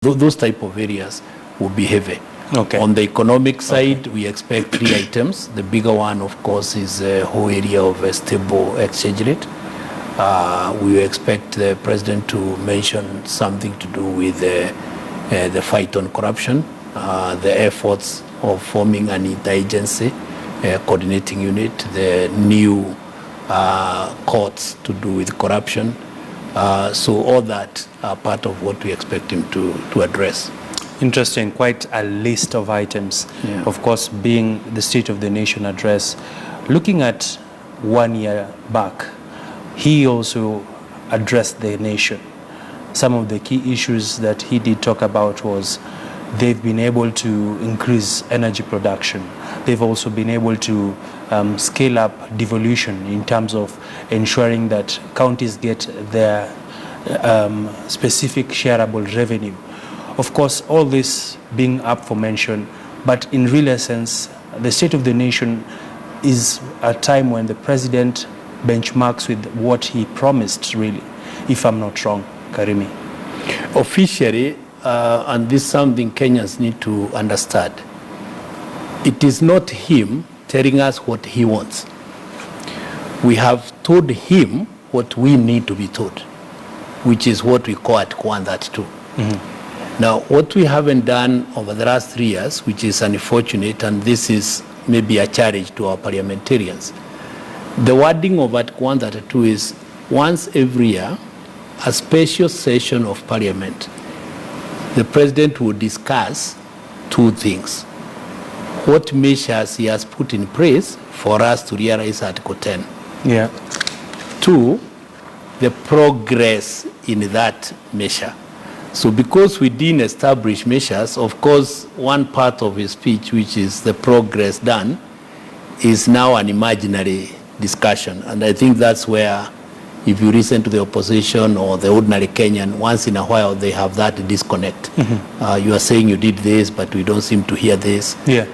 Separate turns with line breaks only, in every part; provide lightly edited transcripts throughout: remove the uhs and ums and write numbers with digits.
Those type of areas will be heavy.
Okay.
On the economic side, we expect 3 items. The bigger one, of course, is the whole area of a stable exchange rate. We expect the president to mention something to do with the fight on corruption, the efforts of forming an interagency coordinating unit, the new courts to do with corruption. So all that are part of what we expect him to address.
Interesting, quite a list of items.
Yeah.
Of course, being the State of the Nation address. Looking at 1 year back, he also addressed the nation. Some of the key issues that he did talk about was they've been able to increase energy production. They've also been able to scale up devolution in terms of ensuring that counties get their specific shareable revenue. Of course, all this being up for mention, but in real essence, the State of the Nation is a time when the president benchmarks with what he promised, really, if I'm not wrong, Karimi.
Officially, and this is something Kenyans need to understand, it is not him telling us what he wants. We have told him what we need to be told, which is what we call at 132. Mm-hmm. Now, what we haven't done over the last 3 years, which is unfortunate, and this is maybe a challenge to our parliamentarians, the wording of Article 132 is once every year, a special session of parliament, the president will discuss 2 things. What measures he has put in place for us to realize Article 10.
Yeah.
2, the progress in that measure. So because we didn't establish measures, of course, one part of his speech, which is the progress done, is now an imaginary discussion. And I think that's where, if you listen to the opposition or the ordinary Kenyan, once in a while they have that disconnect. Mm-hmm. You are saying you did this, but we don't seem to hear this.
Yeah.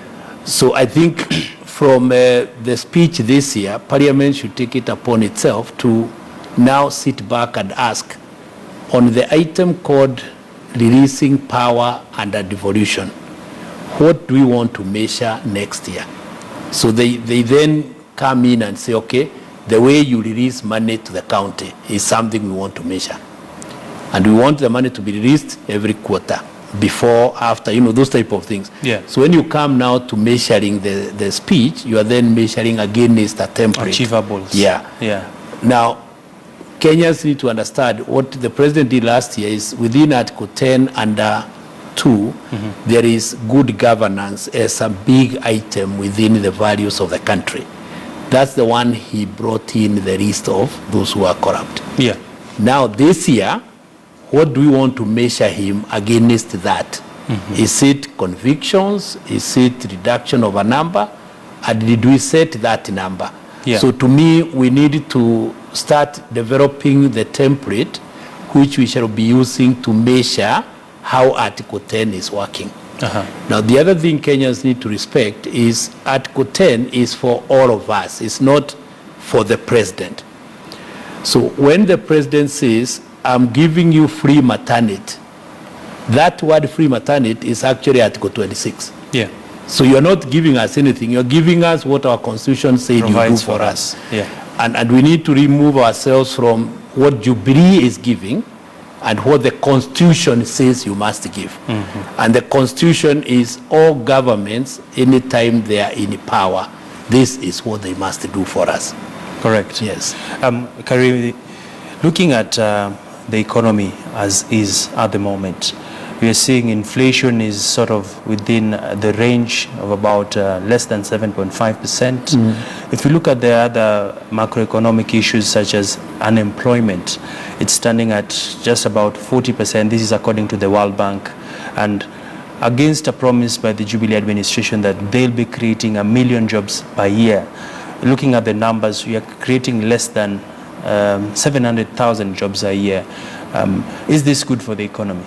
So I think from the speech this year, Parliament should take it upon itself to now sit back and ask, on the item called releasing power under devolution, what do we want to measure next year? So they then come in and say, okay, the way you release money to the county is something we want to measure. And we want the money to be released every quarter, before, after, those type of things.
Yeah.
So when you come now to measuring the speech, you are then measuring against a template.
Achievables.
Yeah.
Yeah.
Now, Kenyans need to understand what the president did last year is within Article 10 under 2, mm-hmm. there is good governance as a big item within the values of the country. That's the one he brought in the list of those who are corrupt.
Yeah.
Now this year, what do we want to measure him against that? Mm-hmm. Is it convictions? Is it reduction of a number? And did we set that number?
Yeah.
So to me, we need to start developing the template which we shall be using to measure how Article 10 is working. Uh-huh. Now, the other thing Kenyans need to respect is Article 10 is for all of us. It's not for the president. So when the president says, I'm giving you free maternity, that word free maternity is actually Article 26.
Yeah.
So you're not giving us anything. You're giving us what our Constitution said you do for us.
Yeah.
And we need to remove ourselves from what Jubilee is giving and what the Constitution says you must give. Mm-hmm. And the Constitution is all governments, anytime they are in power, this is what they must do for us.
Correct.
Yes.
Karimi, looking at the economy as is at the moment, we are seeing inflation is sort of within the range of about less than 7.5%. Mm. If you look at the other macroeconomic issues such as unemployment, it's standing at just about 40%. This is according to the World Bank. And against a promise by the Jubilee administration that they'll be creating 1 million jobs per year, looking at the numbers, we are creating less than 700,000 jobs a year. Is this good for the economy?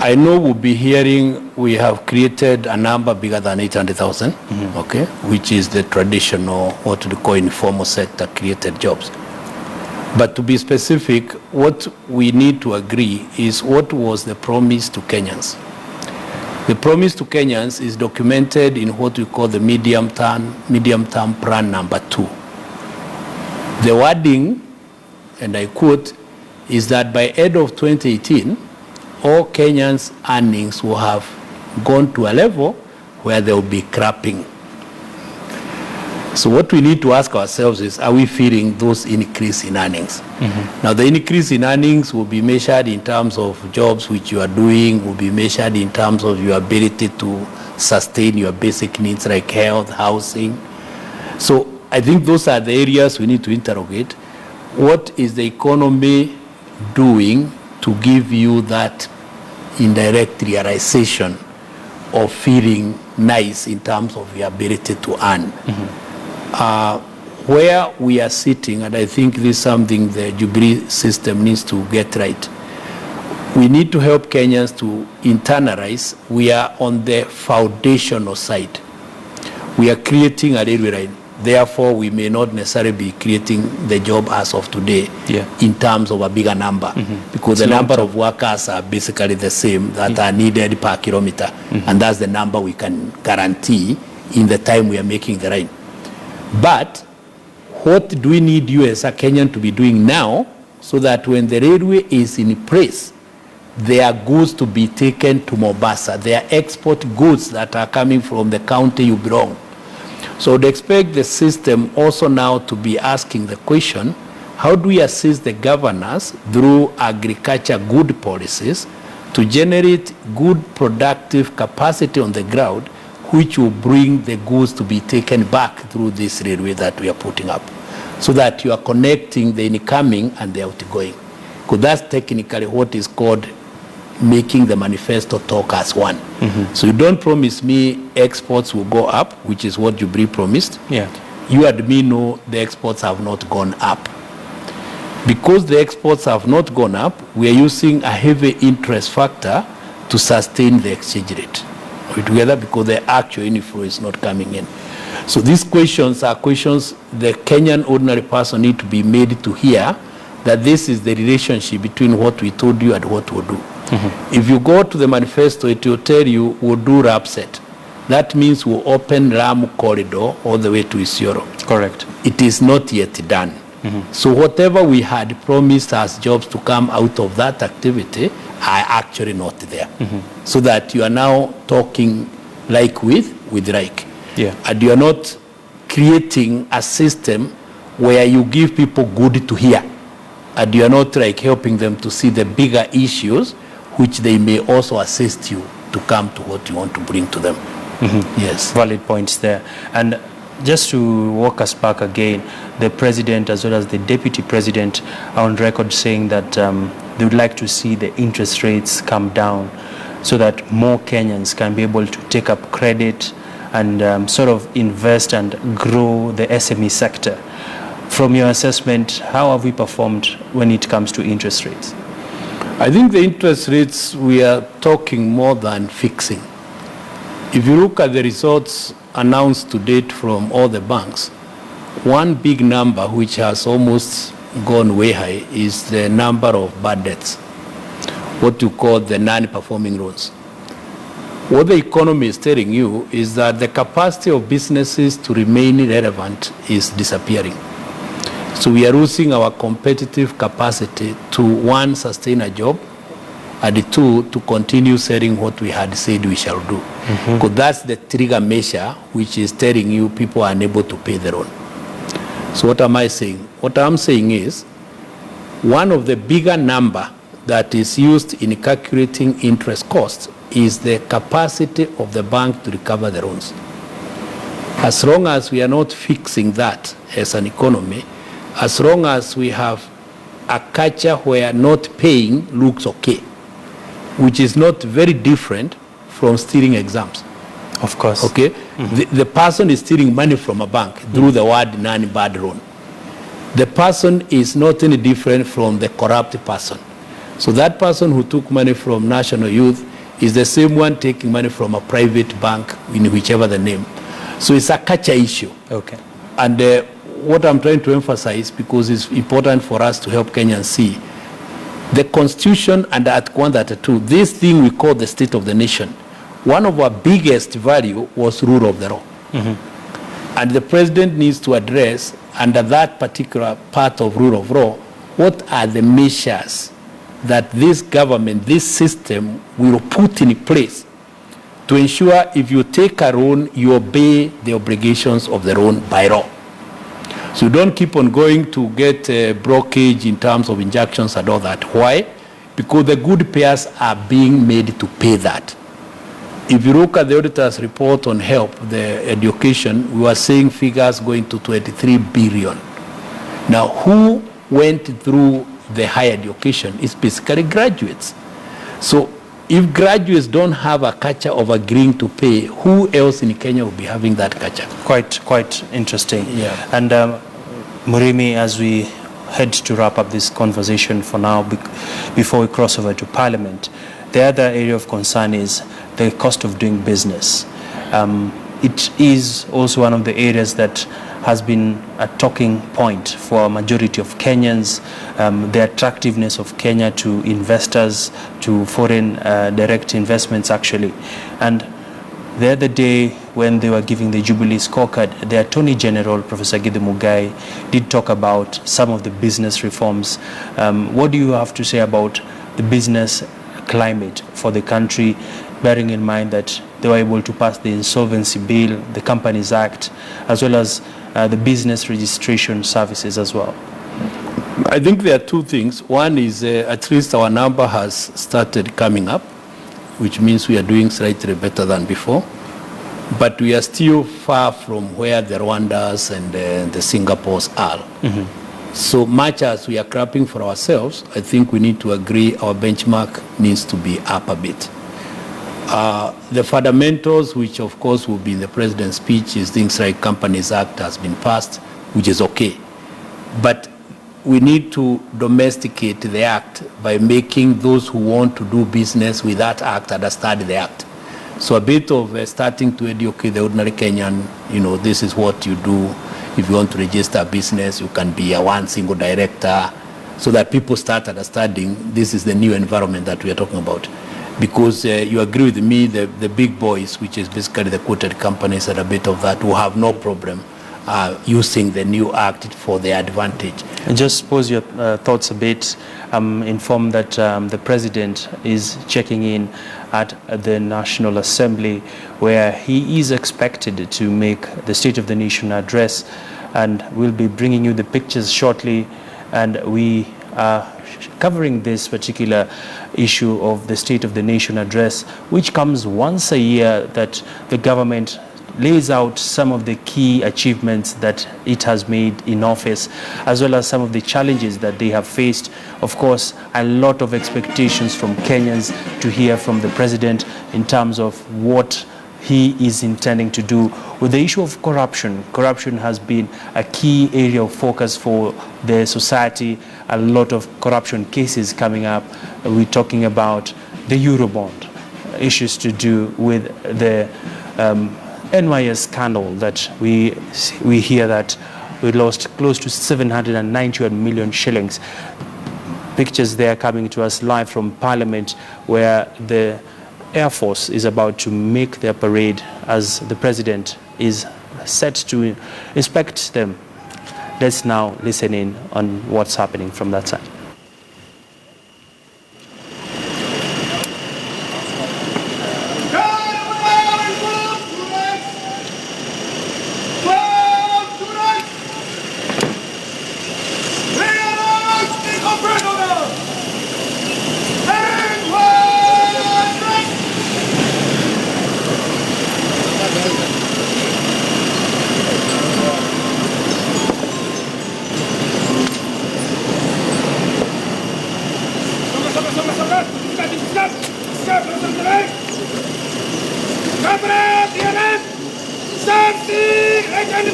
I know we'll be hearing we have created a number bigger than 800,000, mm-hmm. okay, which is the traditional, what we call informal sector created jobs. But to be specific, what we need to agree is what was the promise to Kenyans. The promise to Kenyans is documented in what we call the medium-term plan number 2. The wording, and I quote, is that by end of 2018, all Kenyans' earnings will have gone to a level where they will be crapping. So what we need to ask ourselves is, are we feeling those increase in earnings? Now the increase in earnings will be measured in terms of jobs which you are doing, will be measured in terms of your ability to sustain your basic needs like health, housing. So I think those are the areas we need to interrogate. What is the economy doing to give you that indirect realization of feeling nice in terms of your ability to earn? Where we are sitting, and I think this is something the Jubilee system needs to get right, we need to help Kenyans to internalize we are on the foundational side. We are creating a railway line. Therefore, we may not necessarily be creating the job as of today in terms of a bigger number, because the number of workers are basically the same that are needed per kilometer, and that's the number we can guarantee in the time we are making the line. But what do we need you as a Kenyan to be doing now so that when the railway is in place, there are goods to be taken to Mombasa. There are export goods that are coming from the county you belong. So I'd expect the system also now to be asking the question, how do we assist the governors through agriculture good policies to generate good productive capacity on the ground, which will bring the goods to be taken back through this railway that we are putting up, so that you are connecting the incoming and the outgoing. Because that's technically what is called making the manifesto talk as one. So you don't promise me exports will go up, which is what Jubilee promised. You and me know the exports have not gone up. Because the exports have not gone up, we are using a heavy interest factor to sustain the exchange rate. We're together because the actual inflow is not coming in. So these questions are questions the Kenyan ordinary person need to be made to hear, that this is the relationship between what we told you and what we'll do. If you go to the manifesto, it will tell you we'll do RAPSET. That means we'll open Lamu corridor all the way to Isiolo. Correct. It is not yet done. So whatever we had promised as jobs to come out of that activity are actually not there. So that you are now talking like with like. And you are not creating a system where you give people good to hear. And you are not like helping them to see the bigger issues, which they may also assist you to come to what you want to bring to them. Yes.
Valid points there. And just to walk us back again, the president as well as the deputy president are on record saying that they would like to see the interest rates come down so that more Kenyans can be able to take up credit and sort of invest and grow the SME sector. From your assessment, how have we performed when it comes to interest rates?
I think the interest rates, we are talking more than fixing. If you look at the results announced to date from all the banks, one big number which has almost gone way high is the number of bad debts, what you call the non-performing loans. What the economy is telling you is that the capacity of businesses to remain relevant is disappearing. So we are losing our competitive capacity to, one, sustain a job, and two, to continue selling what we had said we shall do. Because that's the trigger measure which is telling you people are unable to pay their loan. So what am I saying? What I'm saying is, one of the bigger number that is used in calculating interest costs is the capacity of the bank to recover the loans. As long as we are not fixing that as an economy, as long as we have a culture where not paying looks okay, which is not very different from stealing exams.
Of course.
Okay? The person is stealing money from a bank through the word non-bad loan. The person is not any different from the corrupt person. So that person who took money from National Youth is the same one taking money from a private bank in whichever the name. So it's a culture issue.
Okay.
And what I'm trying to emphasize, because it's important for us to help Kenyans see, the Constitution under Article 132, this thing we call the state of the nation, one of our biggest value was rule of the law. And the president needs to address, under that particular part of rule of law, what are the measures that this government, this system will put in place to ensure if you take a loan, you obey the obligations of the loan by law. So you don't keep on going to get a blockage in terms of injunctions and all that. Why? Because the good payers are being made to pay that. If you look at the auditor's report on help, the education, we were seeing figures going to 23 billion. Now, who went through the higher education is basically graduates. So if graduates don't have a culture of agreeing to pay, who else in Kenya will be having that culture?
Quite interesting.
Yeah.
And Murimi, as we head to wrap up this conversation for now, before we cross over to Parliament, the other area of concern is the cost of doing business. It is also one of the areas that has been a talking point for a majority of Kenyans, the attractiveness of Kenya to investors, to foreign direct investments actually. And the other day when they were giving the Jubilee scorecard, the Attorney General, Professor Githu Muigai, did talk about some of the business reforms. What do you have to say about the business climate for the country, bearing in mind that they were able to pass the Insolvency Bill, the Companies Act, as well as the business registration services as well?
I think there are two things. One is at least our number has started coming up, which means we are doing slightly better than before. But we are still far from where the Rwandas and the Singapores are. So much as we are clapping for ourselves, I think we need to agree our benchmark needs to be up a bit. The fundamentals, which of course will be in the president's speech, is things like Companies Act has been passed, which is okay. But we need to domesticate the act by making those who want to do business with that act understand the act. So a bit of starting to educate the ordinary Kenyan, this is what you do. If you want to register a business, you can be a one single director, so that people start understanding this is the new environment that we are talking about. Because you agree with me, the big boys, which is basically the quoted companies and a bit of that, will have no problem using the new act for their advantage.
And just pose your thoughts a bit. I'm informed that the president is checking in at the National Assembly, where he is expected to make the State of the Nation address, and we'll be bringing you the pictures shortly. And we are covering this particular issue of the State of the Nation address, which comes once a year, that the government lays out some of the key achievements that it has made in office, as well as some of the challenges that they have faced. Of course, a lot of expectations from Kenyans to hear from the president in terms of what he is intending to do. With the issue of corruption, corruption has been a key area of focus for the society. A lot of corruption cases coming up. We're talking about the Eurobond, issues to do with the NYS scandal, that we hear that we lost close to 791 million shillings. Pictures there coming to us live from Parliament, where the Air Force is about to make their parade as the president is set to inspect them. Let's now listen in on what's happening from that side.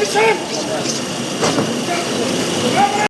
Safety!